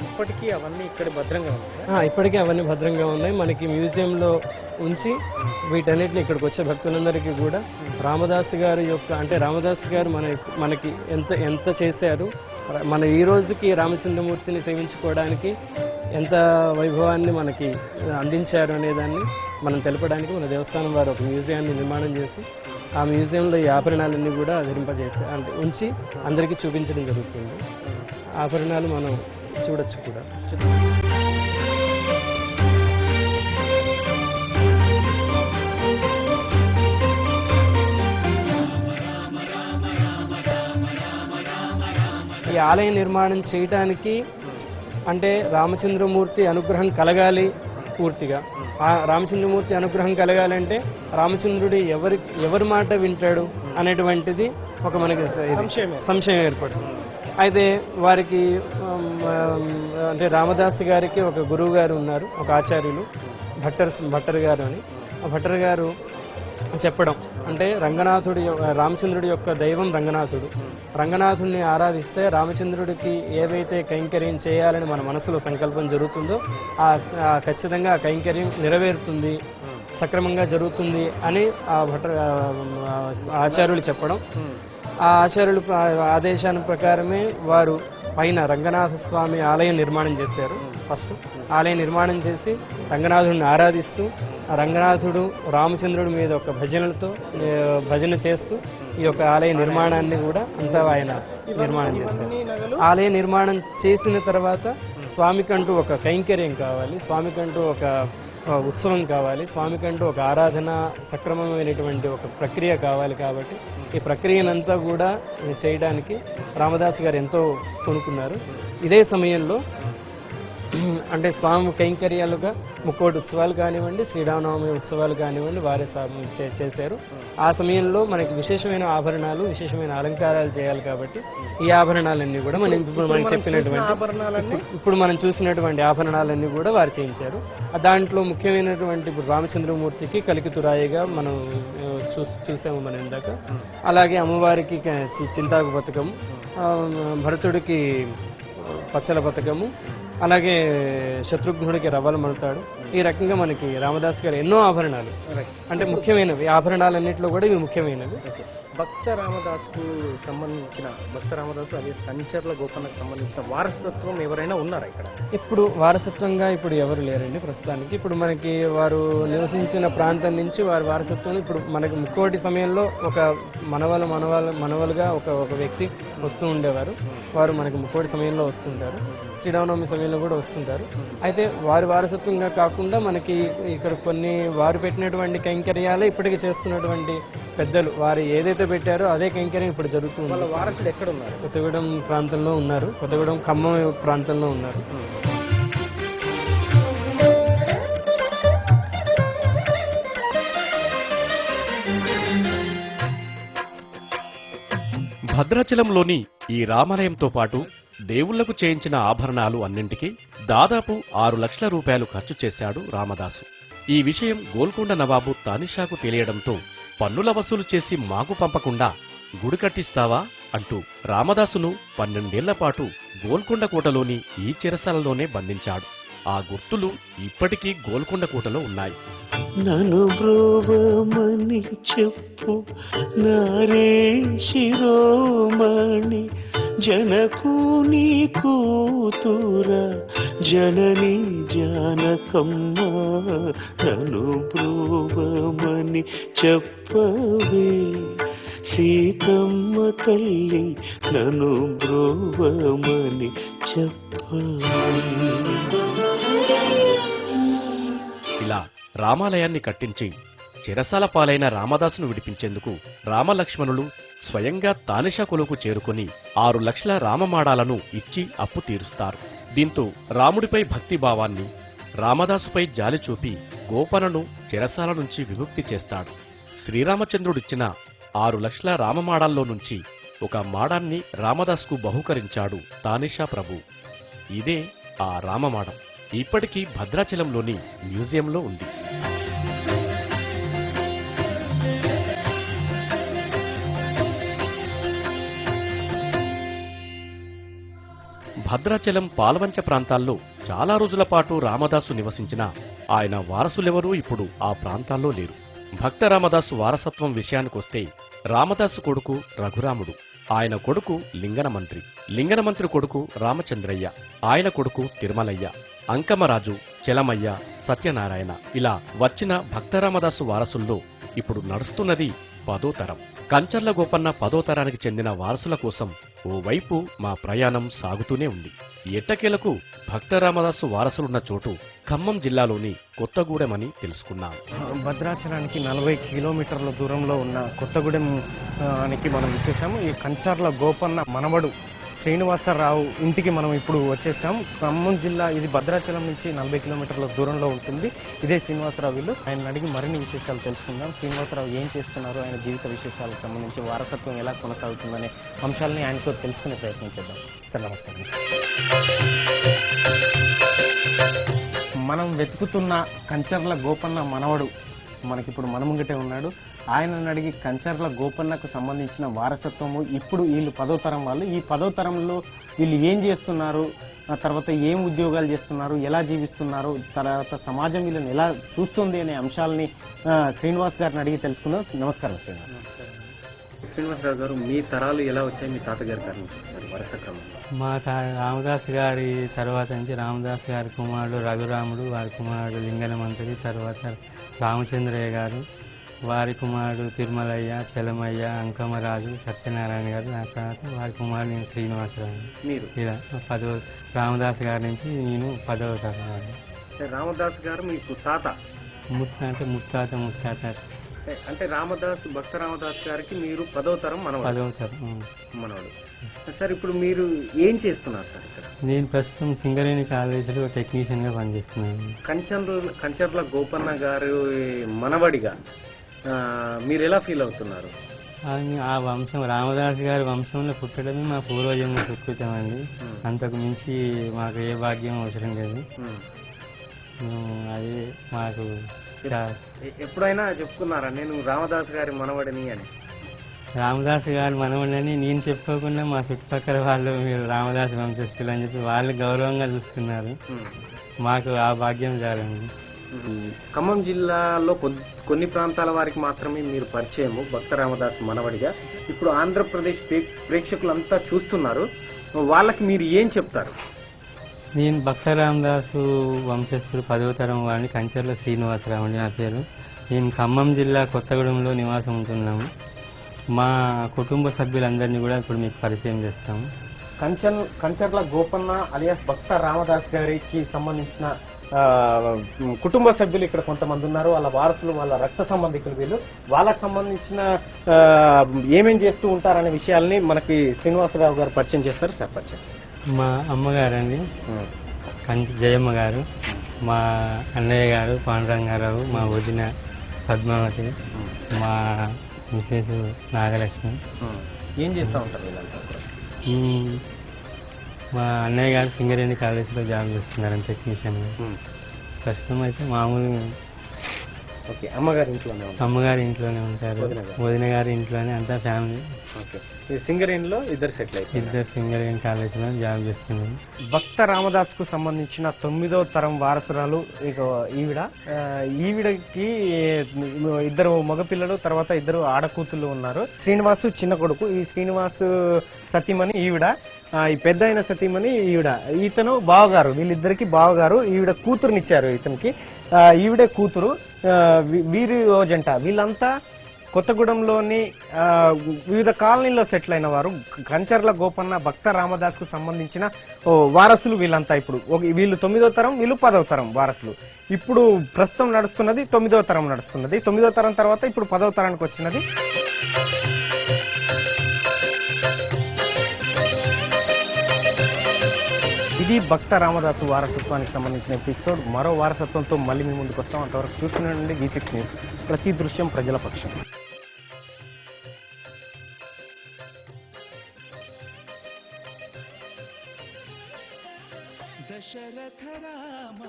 ఇప్పటికీ అవన్నీ ఇక్కడ భద్రంగా ఉన్నాయి. ఇప్పటికీ అవన్నీ భద్రంగా ఉన్నాయి. మనకి మ్యూజియంలో ఉంచి వీటన్నిటిని ఇక్కడికి వచ్చే భక్తులందరికీ కూడా రామదాస్ గారి యొక్క అంటే రామదాస్ గారు మనకి ఎంత చేశారు, మన ఈ రోజుకి రామచంద్రమూర్తిని సేవించుకోవడానికి ఎంత వైభవాన్ని మనకి అందించారు అనేదాన్ని మనం తెలపడానికి మన దేవస్థానం వారు ఒక మ్యూజియాన్ని నిర్మాణం చేసి ఆ మ్యూజియంలో ఈ ఆభరణాలన్నీ కూడా ధరింపజేసి అంటే ఉంచి అందరికీ చూపించడం జరుగుతుంది. ఆభరణాలు మనం చూడొచ్చు కూడా. ఈ ఆలయ నిర్మాణం చేయటానికి అంటే రామచంద్రమూర్తి అనుగ్రహం కలగాలి పూర్తిగా. ఆ రామచంద్రమూర్తి అనుగ్రహం కలగాలంటే రామచంద్రుడు ఎవరి మాట వింటాడు అనేటువంటిది ఒక మనకి సంశయం ఏర్పడుతుంది. అయితే వారికి అంటే రామదాస్ గారికి ఒక గురువు గారు ఉన్నారు, ఒక ఆచార్యులు భట్టర్ గారు అని. ఆ భట్టర్ గారు చెప్పడం అంటే రామచంద్రుడి యొక్క దైవం రంగనాథుడిని ఆరాధిస్తే రామచంద్రుడికి ఏవైతే కైంకర్యం చేయాలని మన మనసులో సంకల్పం జరుగుతుందో ఖచ్చితంగా ఆ కైంకర్యం నెరవేరుతుంది, సక్రమంగా జరుగుతుంది అని ఆ ఆచార్యులు చెప్పడం. ఆ ఆచార్యులు ఆదేశాల ప్రకారమే వారు పైన రంగనాథ స్వామి ఆలయం నిర్మాణం చేశారు. ఫస్ట్ ఆలయం నిర్మాణం చేసి రంగనాథుడిని ఆరాధిస్తూ ఆ రంగనాథుడు రామచంద్రుడి మీద ఒక భజన చేస్తూ ఈ యొక్క ఆలయ నిర్మాణాన్ని కూడా అంతా ఆయన నిర్మాణం చేశారు. ఆలయ నిర్మాణం చేసిన తర్వాత స్వామికంటూ ఒక కైంకర్యం కావాలి, స్వామికంటూ ఒక ఉత్సవం కావాలి, స్వామికంటూ ఒక ఆరాధన సక్రమమైనటువంటి ఒక ప్రక్రియ కావాలి. కాబట్టి ఈ ప్రక్రియనంతా కూడా చేయడానికి రామదాస్ గారు ఎంతో కొనుక్కున్నారు. ఇదే సమయంలో అంటే స్వామి కైంకర్యాలుగా ముక్కోటి ఉత్సవాలు కానివ్వండి, శ్రీరామనవమి ఉత్సవాలు కానివ్వండి వారే చేశారు. ఆ సమయంలో మనకి విశేషమైన ఆభరణాలు, విశేషమైన అలంకారాలు చేయాలి. కాబట్టి ఈ ఆభరణాలన్నీ కూడా మనం చెప్పినటువంటి ఇప్పుడు మనం చూసినటువంటి ఆభరణాలన్నీ కూడా వారు చేయించారు. దాంట్లో ముఖ్యమైనటువంటి ఇప్పుడు రామచంద్రమూర్తికి కలికితురాయిగా మనం చూసాము మనం ఇందాక. అలాగే అమ్మవారికి చింతాకు పథకము, భరతుడికి పచ్చల పథకము, అలాగే శత్రుఘ్నుడికి రవ్వల మడతాడు. ఈ రకంగా మనకి రామదాస్ గారు ఎన్నో ఆభరణాలు అంటే ముఖ్యమైనవి. ఆభరణాలన్నింటిలో కూడా ఇవి ముఖ్యమైనవి. భక్త రామదాసుకు సంబంధించిన అదే సంచర్ల గోపన్నకు సంబంధించిన వారసత్వం ఎవరైనా ఉన్నారా ఇక్కడ? ఇప్పుడు వారసత్వంగా ఇప్పుడు ఎవరు లేరండి ప్రస్తుతానికి. ఇప్పుడు మనకి వారు నివసించిన ప్రాంతం నుంచి వారి వారసత్వం ఇప్పుడు మనకి ముక్కోటి సమయంలో ఒక మనవలుగా ఒక వ్యక్తి వస్తూ ఉండేవారు. వారు మనకి ముక్కోటి సమయంలో వస్తుంటారు, శ్రీరామనవమి సమయంలో కూడా వస్తుంటారు. అయితే వారి వారసత్వంగా కాకుండా మనకి ఇక్కడ కొన్ని వారు పెట్టినటువంటి కైంకర్యాలే ఇప్పటికీ చేస్తున్నటువంటి పెద్దలు వారు ఏదైతే పెట్టారో అదే కైంకర్యం ఇప్పుడు జరుగుతుంది. వాళ్ళ వారసుడు ఎక్కడ ఉన్నారు? కొత్తగూడెం ప్రాంతంలో ఉన్నారు, కొత్తగూడెం ఖమ్మం ప్రాంతంలో ఉన్నారు. భద్రాచలంలోని ఈ రామాలయంతో పాటు దేవుళ్లకు చేయించిన ఆభరణాలు అన్నింటికీ దాదాపు 6 లక్షల రూపాయలు ఖర్చు చేశాడు రామదాసు. ఈ విషయం గోల్కొండ నవాబు తానిషాకు తెలియడంతో పన్నుల వసూలు చేసి మాకు పంపకుండా గుడి కట్టిస్తావా అంటూ రామదాసును 12 ఏళ్ల పాటు గోల్కొండ కోటలోని ఈ చెరసాలలోనే బంధించాడు. ఆ గుర్తులు ఇప్పటికీ గోల్కొండ కోటలో ఉన్నాయి. నను బ్రోవమని చెప్పు నారే శిరోమణి జనకుని కూతుర జనని జానకమ్మ నను బ్రోవమని చెప్పవే సీతమ్మ తల్లి నను బ్రోవమని చెప్పవే. ఇలా రామాలయాన్ని కట్టించి చెరసాల పాలైన రామదాసును విడిపించేందుకు రామలక్ష్మణులు స్వయంగా తానిషా కొలువుకు చేరుకుని 6 లక్షల రామమాడాలను ఇచ్చి అప్పు తీరుస్తారు. దీంతో రాముడిపై భక్తిభావాన్ని, రామదాసుపై జాలి చూపి గోపనను చెరసాల నుంచి విముక్తి చేస్తాడు. శ్రీరామచంద్రుడిచ్చిన 6 లక్షల రామమాడాల్లో నుంచి ఒక మాడాన్ని రామదాసుకు బహూకరించాడు తానిషా ప్రభు. ఇదే ఆ రామమాడం. ఇప్పటికీ భద్రాచలంలోని మ్యూజియంలో ఉంది. భద్రాచలం పాల్వంచ ప్రాంతాల్లో చాలా రోజుల పాటు రామదాసు నివసించినా ఆయన వారసులెవరూ ఇప్పుడు ఆ ప్రాంతాల్లో లేరు. భక్త రామదాసు వారసత్వం విషయానికొస్తే రామదాసు కొడుకు రఘురాముడు, ఆయన కొడుకు లింగనమంత్రి, లింగనమంత్రి కొడుకు రామచంద్రయ్య, ఆయన కొడుకు తిరుమలయ్య, అంకమరాజు, చెలమయ్య, సత్యనారాయణ ఇలా వచ్చిన భక్తరామదాసు వారసుల్లో ఇప్పుడు నడుస్తున్నది 10వ తరం. కంచర్ల గోపన్న 10వ తరానికి చెందిన వారసుల కోసం ఓవైపు మా ప్రయాణం సాగుతూనే ఉంది. ఎట్టకేలకు భక్తరామదాసు వారసులున్న చోటు ఖమ్మం జిల్లాలోని కొత్తగూడెమని తెలుసుకున్నాం. భద్రాచలానికి 40 కిలోమీటర్ల దూరంలో ఉన్న కొత్తగూడెంకి మనం వచ్చేసాము. ఈ కంచర్ల గోపన్న మనవడు శ్రీనివాసరావు ఇంటికి మనం ఇప్పుడు వచ్చేసాం. ఖమ్మం జిల్లా ఇది భద్రాచలం నుంచి 40 కిలోమీటర్ల దూరంలో ఉంటుంది. ఇదే శ్రీనివాసరావు వీళ్ళు. ఆయన అడిగి మరిన్ని విశేషాలు తెలుసుకుందాం. శ్రీనివాసరావు ఏం చేస్తున్నారు, ఆయన జీవిత విశేషాలకు సంబంధించి వారసత్వం ఎలా కొనసాగుతుందనే అంశాలని ఆయనతో తెలుసుకునే ప్రయత్నం చేద్దాం. సార్ నమస్కారం. మనం వెతుకుతున్న కంచర్ల గోపన్న మనవడు మనకిప్పుడు మన ముంగటే ఉన్నాడు. ఆయనను అడిగి కంచర్ల గోపన్నకు సంబంధించిన వారసత్వము ఇప్పుడు వీళ్ళు 10వ తరం వాళ్ళు. ఈ 10వ తరంలో వీళ్ళు ఏం చేస్తున్నారు, తర్వాత ఏం ఉద్యోగాలు చేస్తున్నారు, ఎలా జీవిస్తున్నారు, తర్వాత సమాజం వీళ్ళని ఎలా చూస్తుంది అనే అంశాలని శ్రీనివాస్ గారిని అడిగి తెలుసుకుందాం. నమస్కారం శ్రీనివాసరావు గారు, మీ తరాలు ఎలా వచ్చాయి? మీ తాతగారి తరం వరుస క్రమంలో మా రామదాస్ గారి తర్వాత నుంచి రామదాస్ గారి కుమారుడు రఘురాముడు, వారి కుమారుడు లింగనమంత్రి, తర్వాత రామచంద్రయ్య గారు, వారి కుమారుడు తిరుమలయ్య, చెలమయ్య, అంకమరాజు, సత్యనారాయణ గారు, ఆ తర్వాత వారి కుమారుడు నేను శ్రీనివాసరావు. మీరు ఇలా 10వ రామదాస్ గారి నుంచి నేను 10వ తరం. రామదాస్ గారు మీకు తాత? ముత్తాత అంటే రామదాస్ భక్త రామదాస్ గారికి మీరు 10వ తరం మనవడు. సార్ ఇప్పుడు మీరు ఏం చేస్తున్నారు సార్ ఇక్కడ? నేను ప్రస్తుతం సింగరేణి కాలేజీలో టెక్నీషియన్ గా పనిచేస్తున్నాను. కంచర్ల గోపన్న గారు మనవడిగా మీరు ఎలా ఫీల్ అవుతున్నారు? ఆ వంశం రామదాస్ గారి వంశంలో పుట్టడమే మా పూర్వజన్మ సుకృతం అండి. అంతకు మించి మాకు ఏ భాగ్యం అవసరం లేదు. అది మాకు ఎప్పుడైనా చెప్పుకున్నారా నేను రామదాస్ గారి మనవడిని అని? రామదాస్ గారి మనవడిని నేను చెప్పుకోకుండా మా చుట్టుపక్కల వాళ్ళు మీరు రామదాస్ వంశస్థులు అని చెప్పి వాళ్ళు గౌరవంగా చూస్తున్నారు. మాకు ఆ భాగ్యం జాలండి. ఖమ్మం జిల్లాలో కొన్ని ప్రాంతాల వారికి మాత్రమే మీరు పరిచయము భక్త రామదాస్ మనవడిగా. ఇప్పుడు ఆంధ్రప్రదేశ్ ప్రేక్షకులంతా చూస్తున్నారు, వాళ్ళకి మీరు ఏం చెప్తారు? నేను భక్త రామదాసు వంశస్థుడు 10వ తరం వాడిని. కంచర్ల శ్రీనివాసరావు అండి నా పేరు. నేను ఖమ్మం జిల్లా కొత్తగూడెంలో నివాసం ఉంటున్నాము. మా కుటుంబ సభ్యులందరినీ కూడా ఇప్పుడు మీకు పరిచయం చేస్తాము. కంచర్ల గోపన్న అలియాస్ భక్త రామదాస్ గారికి సంబంధించిన కుటుంబ సభ్యులు ఇక్కడ కొంతమంది ఉన్నారు. వాళ్ళ వారసులు, వాళ్ళ రక్త సంబంధికులు వీళ్ళు. వాళ్ళకు సంబంధించిన ఏమేం చేస్తూ ఉంటారనే విషయాల్ని మనకి శ్రీనివాసరావు గారు పరిచయం చేస్తారు. సార్ పరిచయం. మా అమ్మగారండి జయమ్మ గారు, మా అన్నయ్య గారు పాండురంగారావు, మా వదిన పద్మావతి, మా మిసెస్ నాగలక్ష్మి. ఏం చేస్తూ ఉంటారు వీళ్ళంతా? మా అన్నయ్య గారు సింగరేణి కాలేజీలో జాబ్ చేస్తున్నారు టెక్నీషియన్. ప్రస్తుతం అయితే మామూలు అమ్మగారి ఇంట్లోనే ఉంటారు, వదిన గారి ఇంట్లోనే, అంతా ఫ్యామిలీ. సింగరేణిలో ఇద్దరు సెటిల్ అయ్యి ఇద్దరు సింగరేణి కాలేజీలో జాబ్ చేస్తున్నారు. భక్త రామదాస్ కు సంబంధించిన 9వ తరం వారసురాలు ఇక ఈవిడకి ఇద్దరు మగపిల్లలు, తర్వాత ఇద్దరు ఆడకూతులు ఉన్నారు. శ్రీనివాసు చిన్న కొడుకు. ఈ శ్రీనివాసు సతీమణి ఈవిడ, ఈ పెద్ద అయిన సతీమణి ఈవిడ. ఇతను బావగారు, వీళ్ళిద్దరికి బావగారు. ఈవిడ కూతురునిచ్చారు ఇతనికి, ఈవిడే కూతురు. వీరి జంట. వీళ్ళంతా కొత్తగూడెంలోని వివిధ కాలనీల్లో సెటిల్ అయిన వారు. కంచర్ల గోపన్న భక్త రామదాస్ కు సంబంధించిన వారసులు వీళ్ళంతా. ఇప్పుడు వీళ్ళు 9వ తరం, వీళ్ళు 10వ తరం వారసులు. ఇప్పుడు ప్రస్తుతం నడుస్తున్నది 9వ తరం నడుస్తున్నది. 9వ తరం తర్వాత ఇప్పుడు 10వ తరానికి వచ్చినది. ఇది భక్త రామదాసు వారసత్వానికి సంబంధించిన ఎపిసోడ్. మరో వారసత్వంతో మళ్ళీ మీ ముందుకు వస్తాం. అంతవరకు చూస్తున్నానండి V6 న్యూస్, ప్రతి దృశ్యం ప్రజల పక్షం. దశరథ రామ